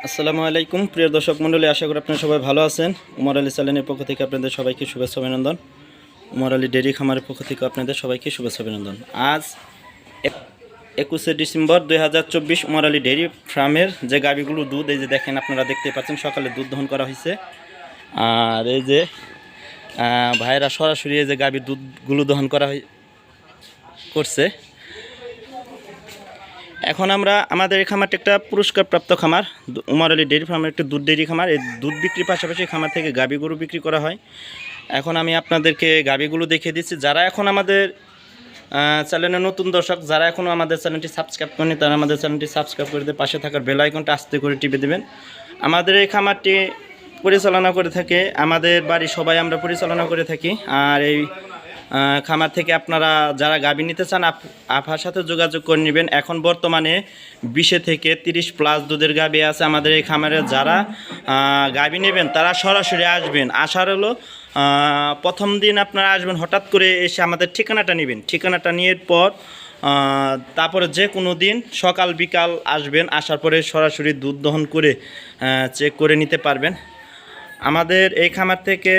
আসসালামু আলাইকুম প্রিয় দর্শক মণ্ডলী, আশা করি আপনারা সবাই ভালো আছেন। উমর আলী চ্যানেলের পক্ষ থেকে আপনাদের সবাইকে শুভেচ্ছা অভিনন্দন। উমর আলী ডেইরি খামারের পক্ষ থেকে আপনাদের সবাইকে শুভেচ্ছা অভিনন্দন। আজ 21শে ডিসেম্বর 2024 উমর আলী ডেইরি ফার্মের যে গাভীগুলো দুধ এই যে দেখেন, আপনারা দেখতে পাচ্ছেন সকালে দুধ দহন করা হয়েছে। আর এই যে ভাইয়েরা সরাসরি এই যে গাভীর দুধগুলো দহন করা করছে। এখন আমরা আমাদের এই খামারটি একটা পুরস্কারপ্রাপ্ত খামার, উমর আলী ডেইরি ফার্মের একটি দুধ ডেইরি খামার। এই দুধ বিক্রির পাশাপাশি খামার থেকে গাভী গরু বিক্রি করা হয়। এখন আমি আপনাদেরকে গাভীগুলো দেখিয়ে দিচ্ছি। যারা এখন আমাদের চ্যানেলের নতুন দর্শক, যারা এখনও আমাদের চ্যানেলটি সাবস্ক্রাইব করেনি, তারা আমাদের চ্যানেলটি সাবস্ক্রাইব করে দিয়ে পাশে থাকার বেল আইকনটা আস্তে করে টিপে দেবেন। আমাদের এই খামারটি পরিচালনা করে থাকে আমাদের বাড়ির সবাই, আমরা পরিচালনা করে থাকি। আর এই খামার থেকে আপনারা যারা গাভী নিতে চান আফার সাথে যোগাযোগ করে নেবেন। এখন বর্তমানে 20 থেকে 30 প্লাস দুধের গাভী আছে আমাদের এই খামারে। যারা গাভী নেবেন তারা সরাসরি আসবেন। আসার হলো প্রথম দিন আপনারা আসবেন, হঠাৎ করে এসে আমাদের ঠিকানাটা নেবেন। ঠিকানাটা নেওয়ার পর তারপরে যে কোনো দিন সকাল বিকাল আসবেন। আসার পরে সরাসরি দুধ দহন করে চেক করে নিতে পারবেন। আমাদের এই খামার থেকে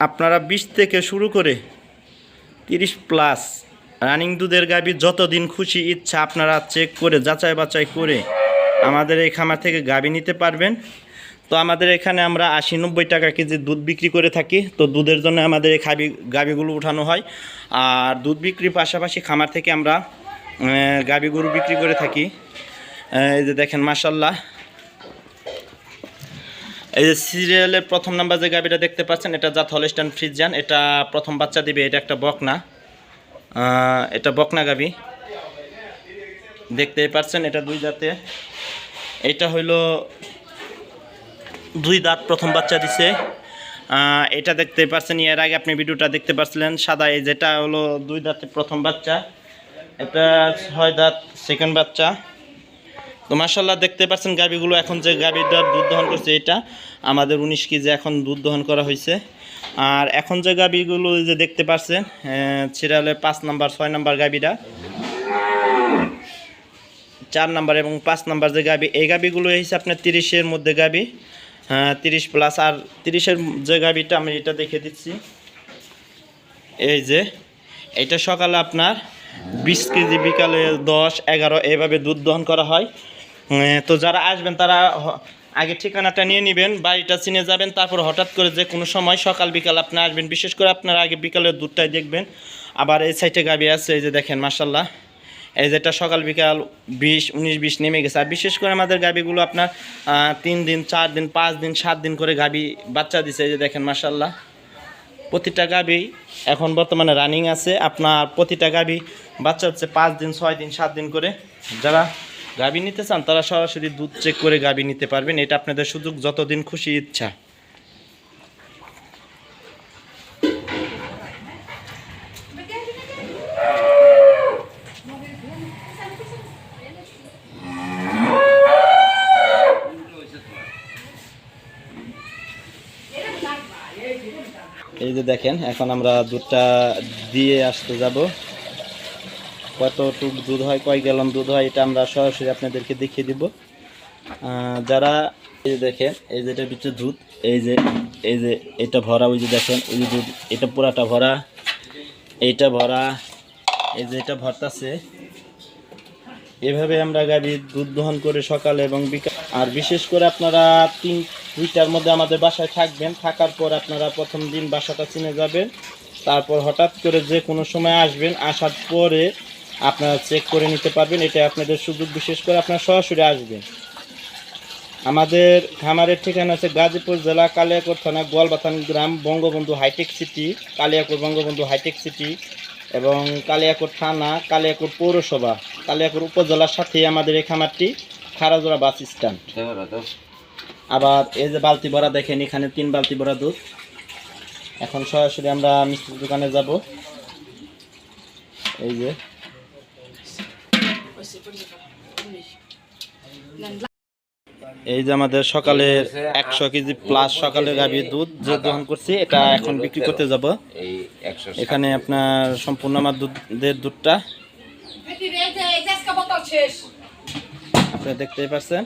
আপনারা 20 থেকে শুরু করে 30 প্লাস রানিং দুধের গাভী যতদিন খুশি ইচ্ছা আপনারা চেক করে যাচাই বাছাই করে আমাদের এই খামার থেকে গাভী নিতে পারবেন। তো আমাদের এখানে আমরা 80-90 টাকা কেজি দুধ বিক্রি করে থাকি। তো দুধের জন্য আমাদের এই গাভীগুলো উঠানো হয়। আর দুধ বিক্রির পাশাপাশি খামার থেকে আমরা গাভী গরু বিক্রি করে থাকি। এই যে দেখেন মাশাআল্লাহ, এই যে সিরিয়ালের প্রথম নাম্বার যে গাভীটা দেখতে পাচ্ছেন, এটা জাত হলস্টাইন ফ্রিজিয়ান। এটা প্রথম বাচ্চা দিবে। এটা একটা বকনা, এটা বকনা গাভী দেখতেই পাচ্ছেন। এটা 2 দাঁতে, এটা হইল 2 দাঁত, প্রথম বাচ্চা দিছে। এটা দেখতে পাচ্ছেন, এর আগে আপনি ভিডিওটা দেখতে পাচ্ছিলেন সাদা, এই যেটা হলো 2 দাঁতে প্রথম বাচ্চা। এটা 6 দাঁত সেকেন্ড বাচ্চা। তো মাশাআল্লাহ দেখতে পাচ্ছেন গাভীগুলো। এখন যে গাভীটার দুধ দহন করছে এটা আমাদের 19 কেজি এখন দুধ দহন করা হয়েছে। আর এখন যে গাভীগুলো যে দেখতে পাচ্ছেন সিরিয়ালে 5 নাম্বার 6 নাম্বার গাভীটা, 4 নাম্বার এবং 5 নাম্বার যে গাভী, এই গাভীগুলো হয়েছে আপনার 30-এর মধ্যে গাভী, 30 প্লাস। আর 30-এর যে গাভীটা আমি এটা দেখে দিচ্ছি, এই যে এটা সকালে আপনার 20 কেজি, বিকালে 10-11 এইভাবে দুধ দহন করা হয়। তো যারা আসবেন তারা আগে ঠিকানাটা নিয়ে নেবেন, বাড়িটা চিনে যাবেন। তারপর হঠাৎ করে যে কোনো সময় সকাল বিকাল আপনি আসবেন। বিশেষ করে আপনারা আগে বিকালের দুধটাই দেখবেন। আবার এই সাইডে গাভী আছে, এই যে দেখেন মাশাআল্লাহ, এই যেটা সকাল বিকাল 19-20 নেমে গেছে। আর বিশেষ করে আমাদের গাভীগুলো আপনার 3 দিন 4 দিন 5 দিন 7 দিন করে গাভী বাচ্চা দিছে। এই যে দেখেন মাশাআল্লাহ, প্রতিটা গাভী এখন বর্তমানে রানিং আছে। আপনার প্রতিটা গাভী বাচ্চা হচ্ছে 5 দিন 6 দিন 7 দিন করে। যারা গাভী নিতে চান তারা সরাসরি দুধ চেক করে গাভী নিতে পারবেন। এটা আপনাদের সুযোগ, যতদিন খুশি ইচ্ছা। এই যে দেখেন, এখন আমরা দুধটা দিয়ে আসতে যাব। কতটুক দুধ হয়, কয় গ্যালন দুধ হয়, এটা আমরা সরাসরি আপনাদেরকে দেখিয়ে দিব। যারা এই যে দেখেন, এই যে এটার ভিতরে দুধ, এই যে এটা ভরা, ওই যে দেখেন ওই যে দুধ, এটা পুরাটা ভরা, এইটা ভরা, এই যে এটা ভরতাছে। এভাবে আমরা গাভী দুধ দহন করে সকালে এবং বিকাল। আর বিশেষ করে আপনারা 2টার মধ্যে আমাদের বাসায় থাকবেন। থাকার পর আপনারা প্রথম দিন বাসাটা চিনে যাবেন। তারপর হঠাৎ করে যে কোনো সময় আসবেন। আসার পরে আপনারা চেক করে নিতে পারবেন। এটা আপনাদের সুযোগ। বিশেষ করে আপনারা সরাসরি আসবেন। আমাদের খামারের ঠিকানা আছে গাজীপুর জেলা, কালিয়াকৈর থানা, গোয়ালবাথান গ্রাম, Bangabandhu hi-tech city, Kaliakair Bangabandhu hi-tech city এবং কালিয়াকৈর থানা, কালিয়াকৈর পৌরসভা, কালিয়াকৈর উপজেলার সাথে আমাদের এই খামারটি, খারাজোড়া বাস স্ট্যান্ড। আবার এই যে বালতি ভরা দেখেন, এখানে 3 বালতি ভরা দুধ। এখন সরাসরি আমরা মিষ্টির দোকানে যাব। এই যে আমাদের সকালের 100 কেজি প্লাস সকালের গাভীর দুধ যে দহন করছি, এটা এখন বিক্রি করতে যাব। এখানে আপনার সম্পূর্ণ আমার দুধের দুধটা আপনারা দেখতেই পাচ্ছেন।